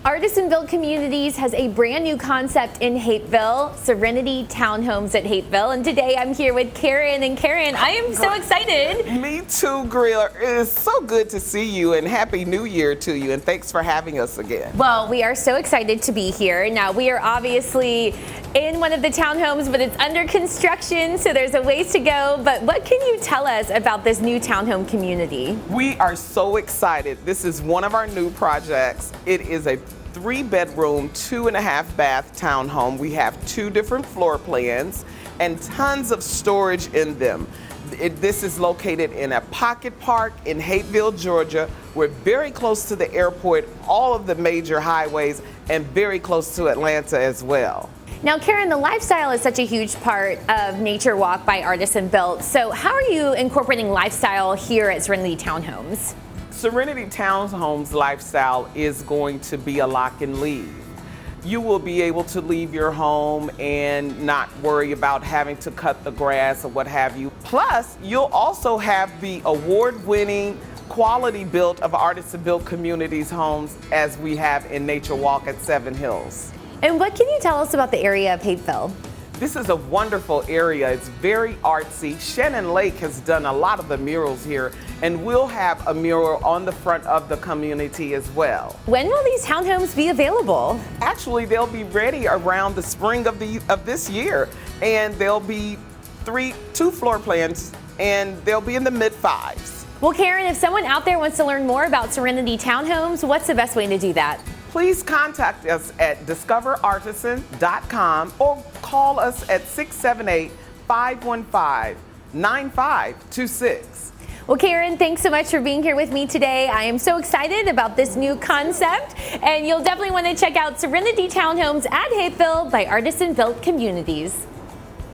Artisan-built communities has a brand new concept in Hapeville, Serenity Townhomes at Hapeville. And today I'm here with Karen. And Karen, I am so excited. Me too, Greer. It is so good to see you, and Happy New Year to you. And thanks for having us again. Well, we are so excited to be here. Now, we are obviously in one of the townhomes, but it's under construction, so there's a ways to go. But what can you tell us about this new townhome community? We are so excited. This is one of our new projects. It is a 3-bedroom, 2.5-bath townhome. We have 2 different floor plans and tons of storage in them. This is located in a pocket park in Hapeville, Georgia. We're very close to the airport, all of the major highways, and very close to Atlanta as well. Now, Karen, the lifestyle is such a huge part of Nature Walk by Artisan Built. So how are you incorporating lifestyle here at Serenity Townhomes? Serenity Townhomes lifestyle is going to be a lock and leave. You will be able to leave your home and not worry about having to cut the grass or what have you. Plus, you'll also have the award-winning quality built of Artisan Built Communities homes as we have in Nature Walk at Seven Hills. And what can you tell us about the area of Hapeville? This is a wonderful area. It's very artsy. Shannon Lake has done a lot of the murals here, and we'll have a mural on the front of the community as well. When will these townhomes be available? Actually, they'll be ready around the spring of this year, and there'll be 2 floor plans, and they'll be in the mid-5s. Well, Karen, if someone out there wants to learn more about Serenity Townhomes, what's the best way to do that? Please contact us at discoverartisan.com or call us at 678-515-9526. Well, Karen, thanks so much for being here with me today. I am so excited about this new concept, and you'll definitely want to check out Serenity Townhomes at Hapeville by Artisan Built Communities.